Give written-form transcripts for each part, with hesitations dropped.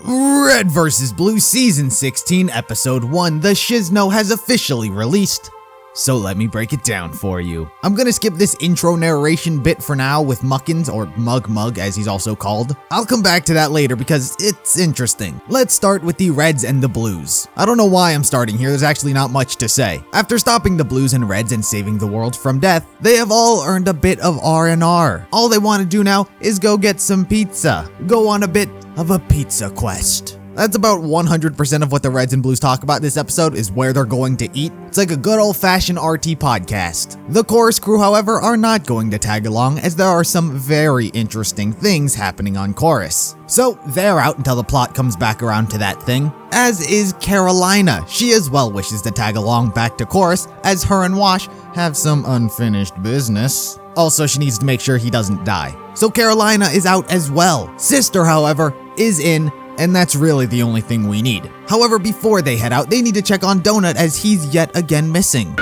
Red vs. Blue Season 16, Episode 1, the Shisno has officially released. So let me break it down for you. I'm gonna skip this intro narration bit for now with Muckins, or Mug as he's also called. I'll come back to that later because it's interesting. Let's start with the Reds and the Blues. I don't know why I'm starting here, there's actually not much to say. After stopping the Blues and Reds and saving the world from death, they have all earned a bit of R&R. All they want to do now is go get some pizza. Go on a bit of a pizza quest. That's about 100% of what the Reds and Blues talk about this episode is where they're going to eat. It's like a good old-fashioned RT podcast. The chorus crew, however, are not going to tag along as there are some very interesting things happening on chorus. So they're out until the plot comes back around to that thing, as is Carolina. She as well wishes to tag along back to chorus as her and Wash have some unfinished business. Also, she needs to make sure he doesn't die. So Carolina is out as well. Sister, however, is in, and that's really the only thing we need. However, before they head out, they need to check on Donut as he's yet again missing.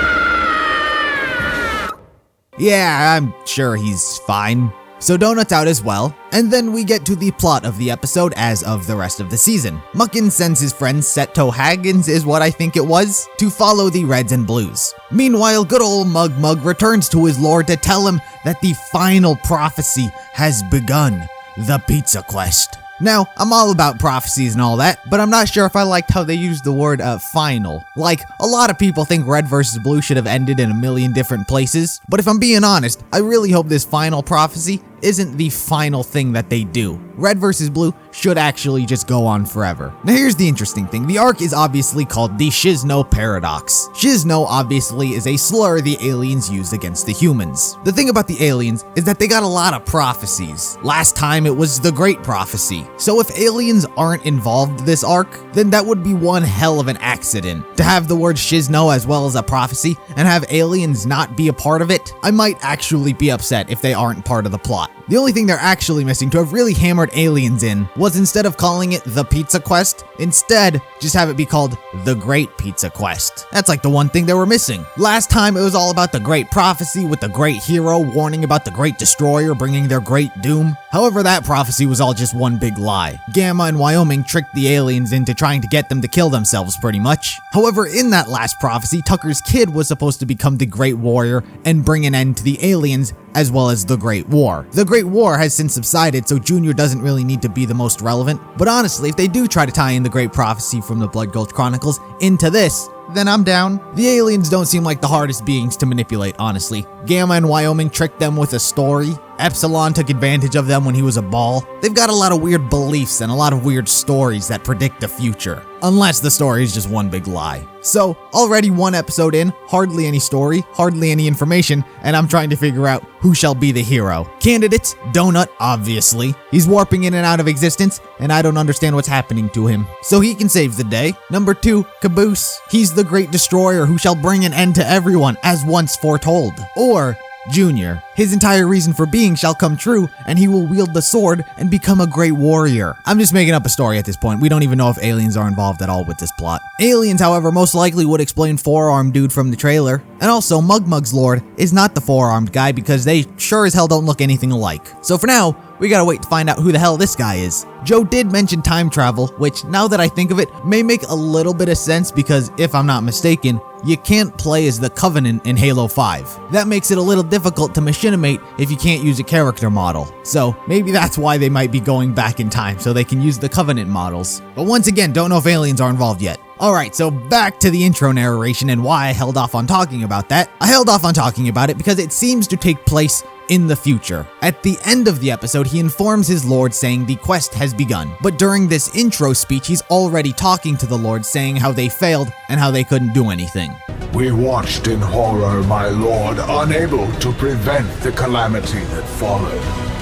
Yeah, I'm sure he's fine. So Donut's out as well, and then we get to the plot of the episode as of the rest of the season. Muckins sends his friend Seto Haggins, is what I think it was, to follow the Reds and Blues. Meanwhile, good old Mug returns to his lord to tell him that the final prophecy has begun, the pizza quest. Now, I'm all about prophecies and all that, but I'm not sure if I liked how they used the word final. Like, a lot of people think Red vs. Blue should have ended in a million different places, but if I'm being honest, I really hope this final prophecy isn't the final thing that they do. Red vs. Blue should actually just go on forever. Now here's the interesting thing, the arc is obviously called the Shisno Paradox. Shisno obviously is a slur the aliens used against the humans. The thing about the aliens is that they got a lot of prophecies. Last time it was the Great Prophecy. So if aliens aren't involved this arc, then that would be one hell of an accident. To have the word Shisno as well as a prophecy and have aliens not be a part of it, I might actually be upset if they aren't part of the plot. The only thing they're actually missing to have really hammered aliens in was instead of calling it the Pizza Quest, instead just have it be called the Great Pizza Quest. That's like the one thing they were missing. Last time it was all about the Great Prophecy with the Great Hero warning about the Great Destroyer bringing their great doom. However, that prophecy was all just one big lie. Gamma and Wyoming tricked the aliens into trying to get them to kill themselves pretty much. However, in that last prophecy, Tucker's kid was supposed to become the Great Warrior and bring an end to the aliens as well as the Great War. The Great War has since subsided, so Junior doesn't really need to be the most relevant, but honestly, if they do try to tie in the Great Prophecy from the Blood Gulch Chronicles into this, then I'm down. The aliens don't seem like the hardest beings to manipulate, honestly. Gamma and Wyoming tricked them with a story. Epsilon took advantage of them when he was a ball. They've got a lot of weird beliefs and a lot of weird stories that predict the future. Unless the story is just one big lie. So, already one episode in, hardly any story, hardly any information, and I'm trying to figure out who shall be the hero. Candidates, Donut, obviously. He's warping in and out of existence, and I don't understand what's happening to him. So he can save the day. Number 2, Caboose. He's the Great Destroyer who shall bring an end to everyone, as once foretold. Or Junior. His entire reason for being shall come true, and he will wield the sword and become a great warrior. I'm just making up a story at this point. We don't even know if aliens are involved at all with this plot. Aliens, however, most likely would explain four-armed dude from the trailer. And also, Mug's lord is not the four-armed guy because they sure as hell don't look anything alike. So for now, we gotta wait to find out who the hell this guy is. Joe did mention time travel, which, now that I think of it, may make a little bit of sense because, if I'm not mistaken, you can't play as the Covenant in Halo 5. That makes it a little difficult to machinimate if you can't use a character model. So, maybe that's why they might be going back in time, so they can use the Covenant models. But once again, don't know if aliens are involved yet. Alright, so back to the intro narration and why I held off on talking about that. I held off on talking about it because it seems to take place in the future. At the end of the episode, he informs his lord saying the quest has begun. But during this intro speech, he's already talking to the lord saying how they failed and how they couldn't do anything. We watched in horror, my lord, unable to prevent the calamity that followed.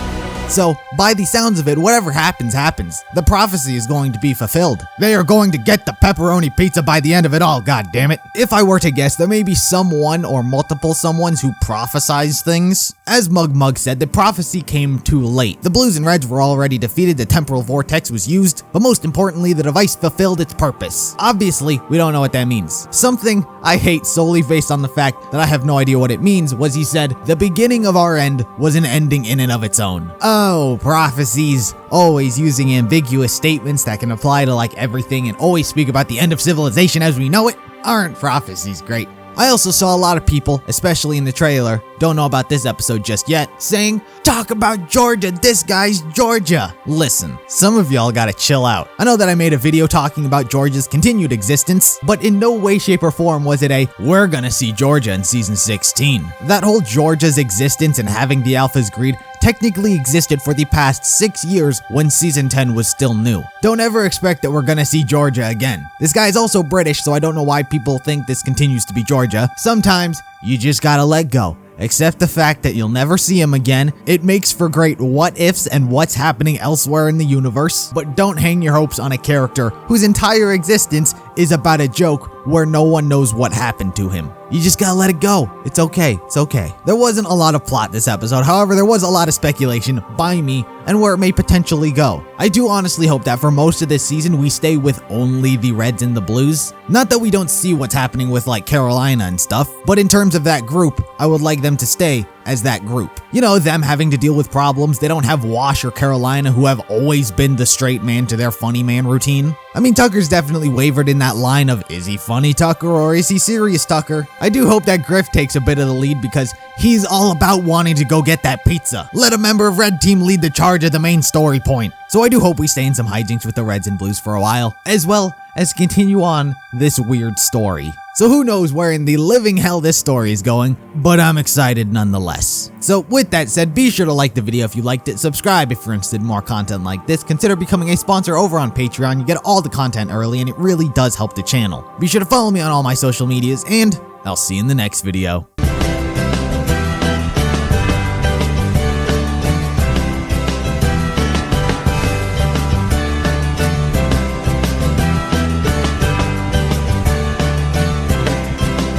So, by the sounds of it, whatever happens, happens. The prophecy is going to be fulfilled. They are going to get the pepperoni pizza by the end of it all, goddammit. If I were to guess, there may be someone or multiple someones who prophesize things. As Mug said, the prophecy came too late. The Blues and Reds were already defeated, the temporal vortex was used, but most importantly, the device fulfilled its purpose. Obviously, we don't know what that means. Something I hate solely based on the fact that I have no idea what it means was he said, the beginning of our end was an ending in and of its own. Oh, prophecies. Always using ambiguous statements that can apply to like everything and always speak about the end of civilization as we know it. Aren't prophecies great? I also saw a lot of people, especially in the trailer, don't know about this episode just yet, saying, talk about Georgia, this guy's Georgia. Listen, some of y'all gotta chill out. I know that I made a video talking about Georgia's continued existence, but in no way, shape, or form was it a, we're gonna see Georgia in season 16. That whole Georgia's existence and having the Alpha's greed technically existed for the past 6 years when season 10 was still new. Don't ever expect that we're gonna see Georgia again. This guy is also British, so I don't know why people think this continues to be Georgia. Sometimes you just gotta let go. Accept the fact that you'll never see him again. It makes for great what ifs and what's happening elsewhere in the universe, but don't hang your hopes on a character whose entire existence is about a joke where no one knows what happened to him. You just gotta let it go. It's okay. It's okay. There wasn't a lot of plot this episode. However, there was a lot of speculation by me and where it may potentially go. I do honestly hope that for most of this season, we stay with only the Reds and the Blues. Not that we don't see what's happening with like Carolina and stuff, but in terms of that group, I would like them to stay as that group. You know, them having to deal with problems. They don't have Wash or Carolina, who have always been the straight man to their funny man routine. I mean, Tucker's definitely wavered in that line of, is he funny Tucker or is he serious Tucker? I do hope that Griff takes a bit of the lead because he's all about wanting to go get that pizza. Let a member of Red Team lead the charge at the main story point. So I do hope we stay in some hijinks with the Reds and Blues for a while, as well as continue on this weird story. So who knows where in the living hell this story is going, but I'm excited nonetheless. So with that said, be sure to like the video if you liked it, subscribe if you're interested in more content like this, consider becoming a sponsor over on Patreon. You get all the content early and it really does help the channel. Be sure to follow me on all my social medias and I'll see you in the next video.